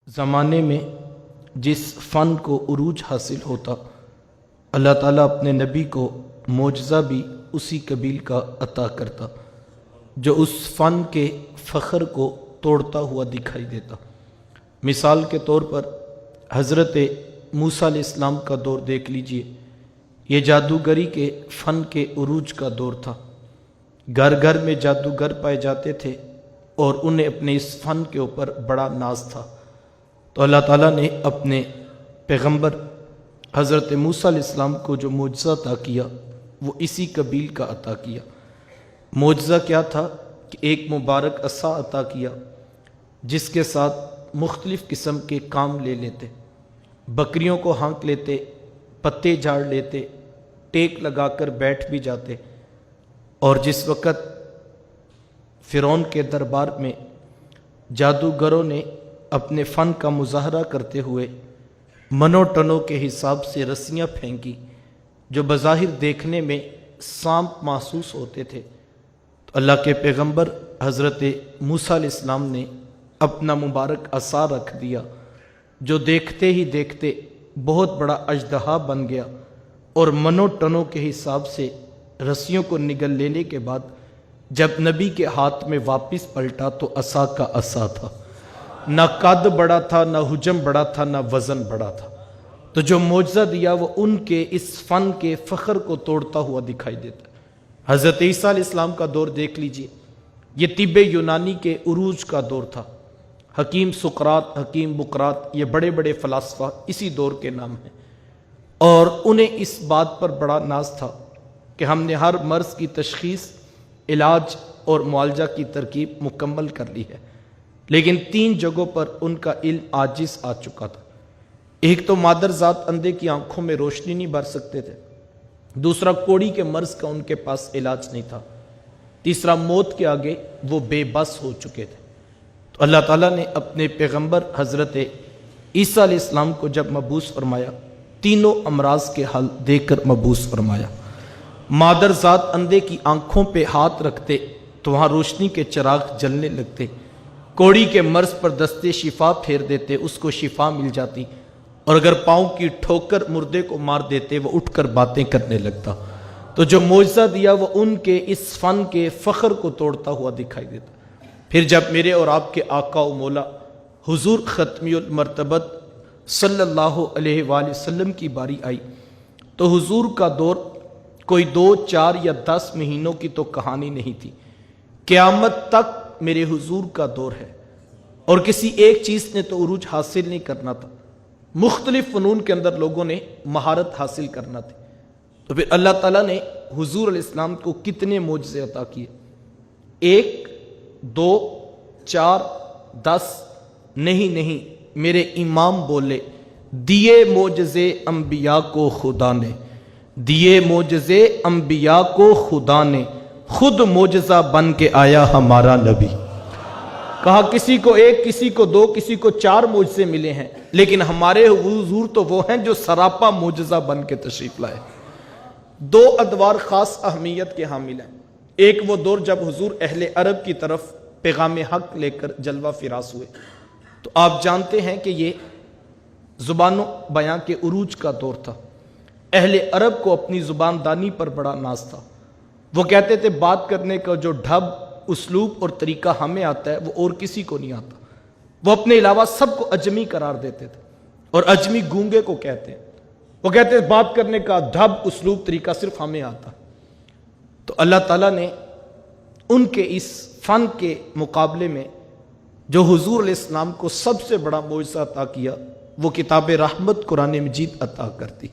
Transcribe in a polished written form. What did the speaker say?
ज़माने में जिस फ़न को उरूज हासिल होता, अल्लाह ताला अपने नबी को मोजज़ा भी उसी कबील का अता करता जो उस फ़न के फ़ख्र को तोड़ता हुआ दिखाई देता। मिसाल के तौर पर हज़रत मूसा अलैहिस्सलाम का दौर देख लीजिए। ये जादूगरी के फ़न के उरूज का दौर था। घर घर में जादूगर पाए जाते थे और उन्हें अपने इस फ़न के ऊपर बड़ा नाज था। तो अल्लाह ताला ने अपने पैगंबर हज़रत मूसा अलैहिस्सलाम को जो मोजज़ा अता किया वो इसी कबील का अता किया। मोजज़ा क्या था कि एक मुबारक असा अता किया जिसके साथ मुख्तलिफ़ किस्म के काम ले लेते, बकरियों को हाँक लेते, पत्ते झाड़ लेते, टेक लगाकर बैठ भी जाते। और जिस वक़्त फ़िरौन के दरबार में जादूगरों ने अपने फ़न का मुज़ाहरा करते हुए मनों टनों के हिसाब से रस्सियाँ फेंकी जो बज़ाहिर देखने में सांप महसूस होते थे, तो अल्लाह के पैगंबर हज़रत मूसा अलैहिस्सलाम ने अपना मुबारक असा रख दिया जो देखते ही देखते बहुत बड़ा अजदहा बन गया। और मनों टनों के हिसाब से रस्सियों को निगल लेने के बाद जब नबी के हाथ में वापस पलटा तो असा का असा था। ना कद बड़ा था, ना हुजम बड़ा था, ना वज़न बड़ा था। तो जो मोजज़ा दिया वो उनके इस फ़न के फ़ख्र को तोड़ता हुआ दिखाई देता है। हज़रत ईसा अलैहिस्सलाम का दौर देख लीजिए। ये तिब्बे यूनानी के उरूज का दौर था। हकीम सुकरात, हकीम बुकरात, ये बड़े बड़े फ़लसफ़ा इसी दौर के नाम हैं। और उन्हें इस बात पर बड़ा नाज था कि हमने हर मर्ज़ की तशख़ीस, इलाज और मुआलजा की तरकीब मुकम्मल कर ली है। लेकिन 3 जगहों पर उनका इल्म आजिज़ आ चुका था। एक तो मादरजात अंधे की आंखों में रोशनी नहीं भर सकते थे। दूसरा, कोड़ी के मर्ज़ का उनके पास इलाज नहीं था। तीसरा, मौत के आगे वो बेबस हो चुके थे। तो अल्लाह ताला ने अपने पैगंबर हज़रत ईसा अलैहिस्सलाम को जब मबूस फरमाया, तीनों अमराज के हल देकर मबूस फरमाया। मादरजात अंधे की आंखों पे हाथ रखते तो वहाँ रोशनी के चिराग जलने लगते। कोड़ी के मर्ज़ पर दस्ते शिफा फेर देते, उसको शिफा मिल जाती। और अगर पाँव की ठोकर मुर्दे को मार देते वो उठकर बातें करने लगता। तो जो मोजज़ा दिया वो उनके इस फ़न के फ़ख्र को तोड़ता हुआ दिखाई देता। फिर जब मेरे और आपके आका व मौला हुजूर ख़त्मुल मरतबत सल्लल्लाहु अलैहि वसल्लम की बारी आई तो हुजूर का दौर कोई 2, 4 या 10 महीनों की तो कहानी नहीं थी। क़यामत तक मेरे हुजूर का दौर है। और किसी एक चीज़ ने तो उरूज हासिल नहीं करना था, मुख्तलिफ फ़नून के अंदर लोगों ने महारत हासिल करना थी। तो फिर अल्लाह ताला ने हुजूर अलैहिस्सलाम को कितने मोजज़े अता किए? 1, 2, 4, 10 नहीं, मेरे इमाम बोले, दिए मोजज़े अंबिया को खुदा ने, दिए मोजज़े अंबिया को खुदा ने, खुद मोजज़ा बन के आया हमारा नबी। कहा किसी को 1, किसी को 2, किसी को 4 मोजज़े मिले हैं, लेकिन हमारे हुजूर तो वो हैं जो सरापा मोजज़ा बन के तशरीफ़ लाए। 2 अदवार ख़ास अहमियत के हामिल हैं। एक वो दौर जब हुजूर अहले अरब की तरफ पैगाम हक लेकर जलवा फिरास हुए। तो आप जानते हैं कि ये ज़ुबान बयां के उरूज का दौर था। अहले अरब को अपनी ज़ुबान दानी पर बड़ा नाज था। वो कहते थे बात करने का जो ढब, उसलूब और तरीका हमें आता है वो और किसी को नहीं आता। वो अपने अलावा सबको अजमी करार देते थे। और अजमी गूंगे को कहते हैं। वो कहते हैं बात करने का ढब, उसलूब, तरीका सिर्फ हमें आता। तो अल्लाह ताला ने उनके इस फ़न के मुकाबले में जो हुजूर अलैहिस्सलाम को सबसे बड़ा मोजज़ा अता किया वो किताब रहमत कुरान मजीद अता करती।